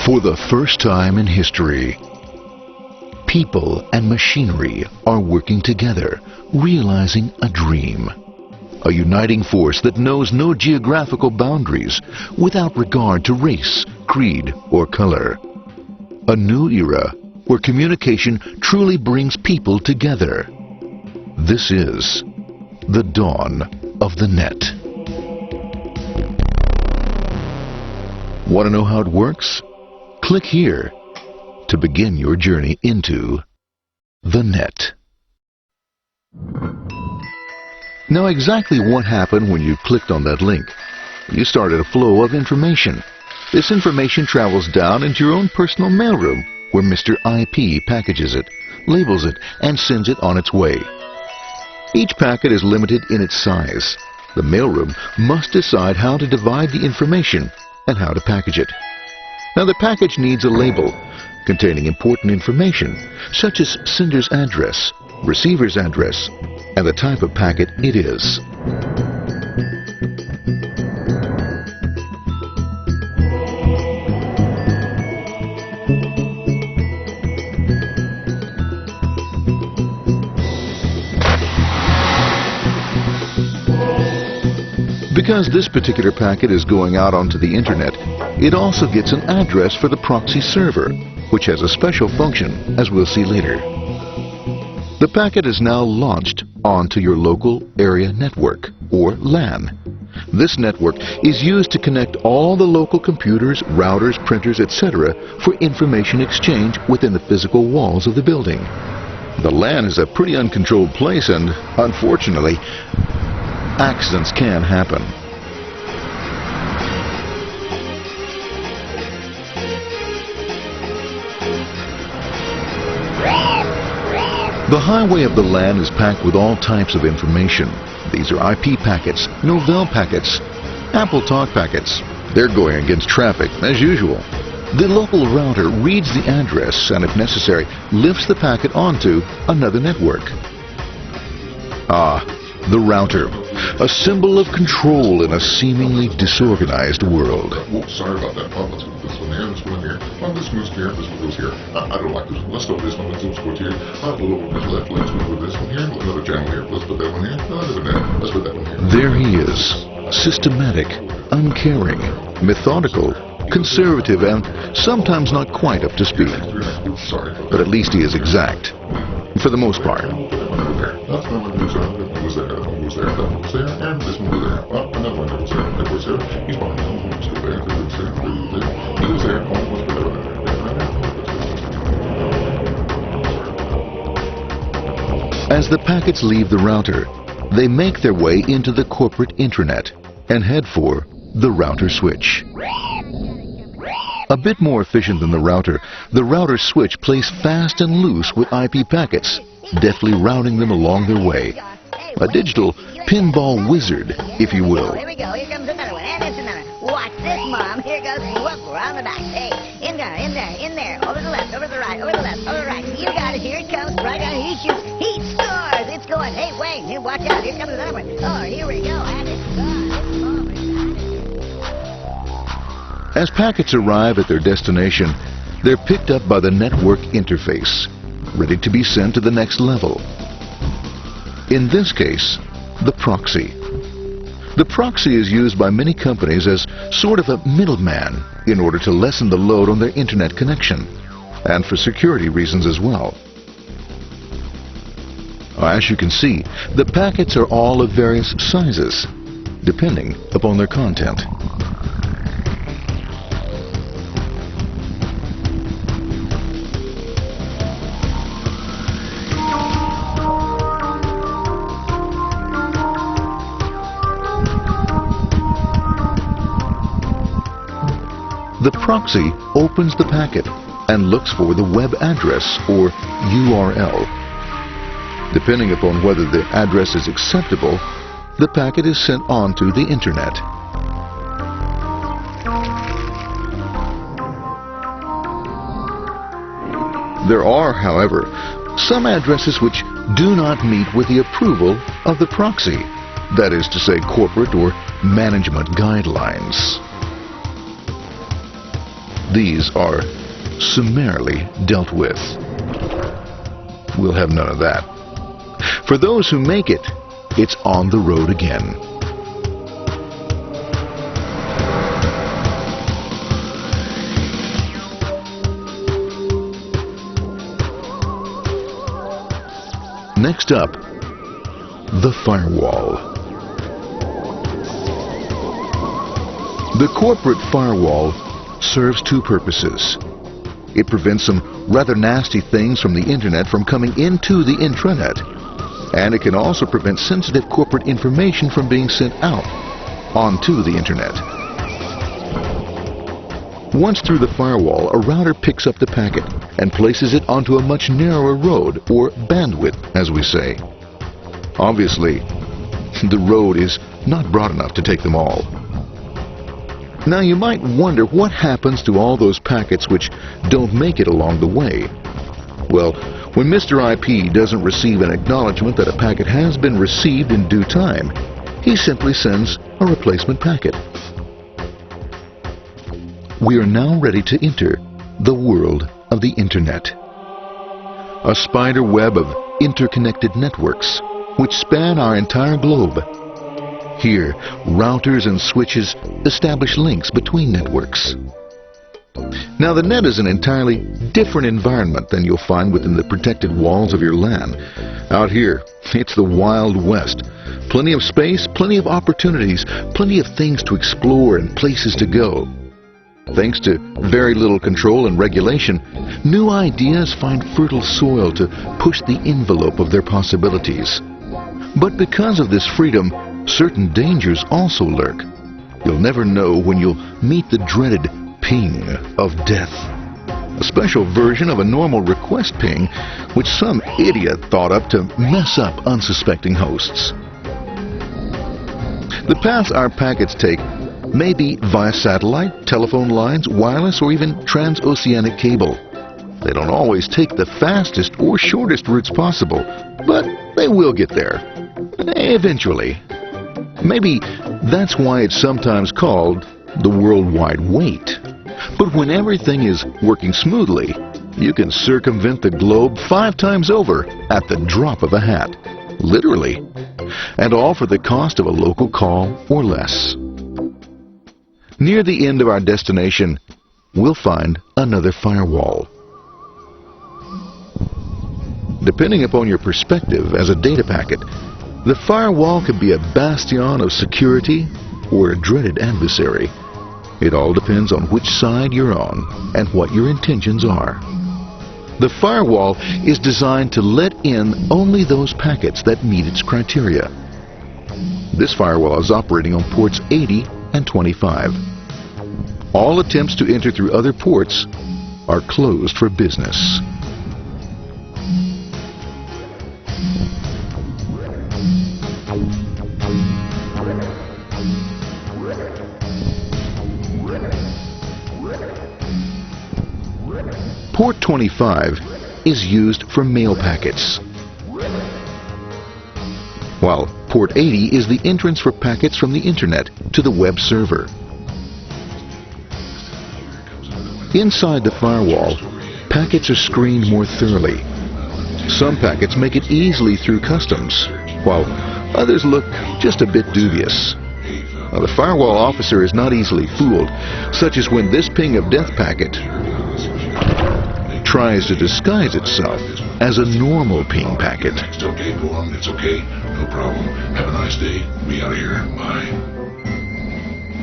For the first time in history, people and machinery are working together, realizing a dream. A uniting force that knows no geographical boundaries without regard to race, creed, or color. A new era where communication truly brings people together. This is the dawn of the net. Want to know how it works? Click here to begin your journey into the net. Now, exactly what happened when you clicked on that link? You started a flow of information. This information travels down into your own personal mailroom, where Mr. IP packages it, labels it, and sends it on its way. Each packet is limited in its size. The mailroom must decide how to divide the information and how to package it. Now, the package needs a label containing important information, such as sender's address, receiver's address, and the type of packet it is. Because this particular packet is going out onto the internet, it also gets an address for the proxy server, which has a special function, as we'll see later. The packet is now launched onto your local area network, or LAN. This network is used to connect all the local computers, routers, printers, etc. for information exchange within the physical walls of the building. The LAN is a pretty uncontrolled place, and unfortunately, accidents can happen. The highway of the LAN is packed with all types of information. These are IP packets, Novell packets, Apple Talk packets. They're going against traffic, as usual. The local router reads the address and, if necessary, lifts the packet onto another network. The router, a symbol of control in a seemingly disorganized world. Whoops, sorry about that. Let's move this one here, this one here. This moves here, this one goes here. I don't like this one. Let's go this one, let's go here. A little over to the left, let's move this one here. Another channel here. Let's put that one here. Let's put that one here. There he is, systematic, uncaring, methodical, conservative, and sometimes not quite up to speed. But at least he is exact, for the most part. That's the one goes there, that one goes there, that one goes there, that one goes there, and this one goes there. Another one goes there, that goes there. He's behind him, he goes there, that goes there, he goes there, almost there. As the packets leave the router, they make their way into the corporate intranet and head for the router switch. A bit more efficient than the router switch plays fast and loose with IP packets, deftly routing them along their way. A digital pinball wizard, if you will. Here we go. Here comes another one. And it's another. Watch this, Mom. Here goes. Whoop, around the back. Hey, in there, in there, in there. Over the left, over the right, over the left, over the right. You got it. Here it comes. Right down. He shoots. He scores. It's going. Hey, wait. Hey, watch out. Here comes another one. Oh, here we go. And it's gone. As packets arrive at their destination, they're picked up by the network interface, ready to be sent to the next level. In this case, the proxy. The proxy is used by many companies as sort of a middleman in order to lessen the load on their internet connection, and for security reasons as well. As you can see, the packets are all of various sizes, depending upon their content. The proxy opens the packet and looks for the web address, or URL. Depending upon whether the address is acceptable, the packet is sent on to the internet. There are, however, some addresses which do not meet with the approval of the proxy, that is to say, corporate or management guidelines. these are summarily dealt with. We'll have none of that. For those who make it, it's on the road again. Next up, the firewall. The corporate firewall serves two purposes. It prevents some rather nasty things from the internet from coming into the intranet, and it can also prevent sensitive corporate information from being sent out onto the internet. Once through the firewall, a router picks up the packet and places it onto a much narrower road, or bandwidth, as we say. Obviously, the road is not broad enough to take them all. Now you might wonder what happens to all those packets which don't make it along the way. Well, when Mr. IP doesn't receive an acknowledgement that a packet has been received in due time, he simply sends a replacement packet. We are now ready to enter the world of the Internet. A spider web of interconnected networks which span our entire globe. Here, routers and switches establish links between networks. Now, the net is an entirely different environment than you'll find within the protected walls of your LAN. Out here, it's the Wild West. Plenty of space, plenty of opportunities, plenty of things to explore and places to go. Thanks to very little control and regulation, new ideas find fertile soil to push the envelope of their possibilities. But because of this freedom, certain dangers also lurk. You'll never know when you'll meet the dreaded ping of death. A special version of a normal request ping which some idiot thought up to mess up unsuspecting hosts. The paths our packets take may be via satellite, telephone lines, wireless, or even transoceanic cable. They don't always take the fastest or shortest routes possible, but they will get there. Eventually. Maybe that's why it's sometimes called the worldwide wait. But when everything is working smoothly, you can circumvent the globe 5 times over at the drop of a hat. Literally. And all for the cost of a local call or less. Near the end of our destination, we'll find another firewall. Depending upon your perspective as a data packet, the firewall could be a bastion of security or a dreaded adversary. It all depends on which side you're on and what your intentions are. The firewall is designed to let in only those packets that meet its criteria. This firewall is operating on ports 80 and 25. All attempts to enter through other ports are closed for business. Port 25 is used for mail packets, while Port 80 is the entrance for packets from the Internet to the web server. Inside the firewall, packets are screened more thoroughly. Some packets make it easily through customs, while others look just a bit dubious. Now, the firewall officer is not easily fooled, such as when this ping of death packet tries to disguise itself as a normal ping packet. It's okay, go on, it's okay, no problem. Have a nice day. We out of here. Bye.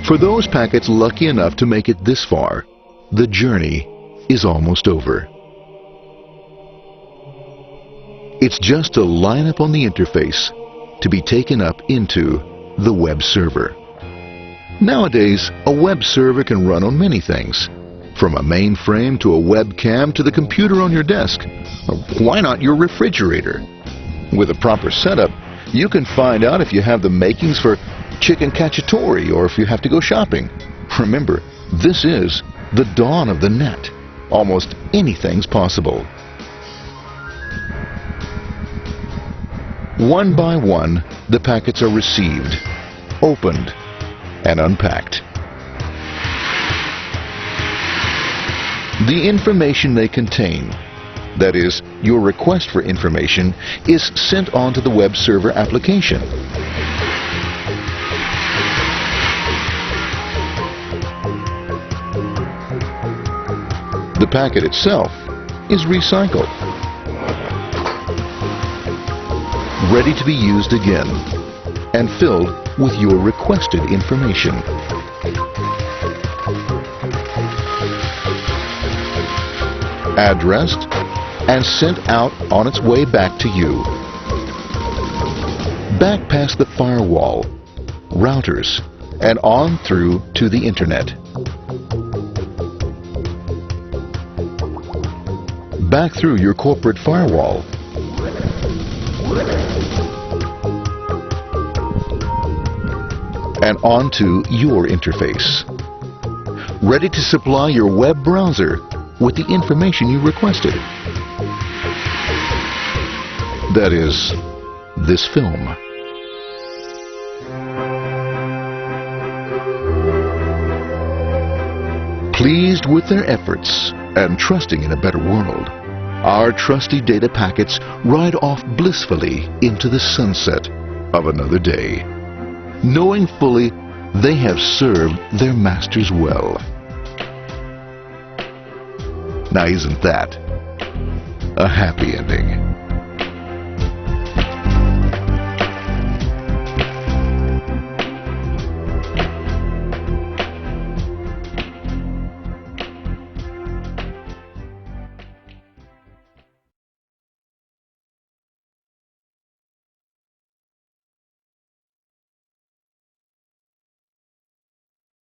For those packets lucky enough to make it this far, the journey is almost over. It's just a lineup on the interface to be taken up into the web server. Nowadays, a web server can run on many things, from a mainframe to a webcam to the computer on your desk. Why not your refrigerator? With a proper setup, you can find out if you have the makings for chicken cacciatore or if you have to go shopping. Remember, this is the dawn of the net. Almost anything's possible. One by one, the packets are received, opened, and unpacked. The information they contain, that is, your request for information, is sent on to the web server application. The packet itself is recycled, ready to be used again, and filled with your requested information. Addressed and sent out on its way back to you. Back past the firewall, routers, and on through to the internet. Back through your corporate firewall. And onto your interface. Ready to supply your web browser with the information you requested. That is, this film. Pleased with their efforts and trusting in a better world, our trusty data packets ride off blissfully into the sunset of another day, knowing fully they have served their masters well. Now isn't that a happy ending?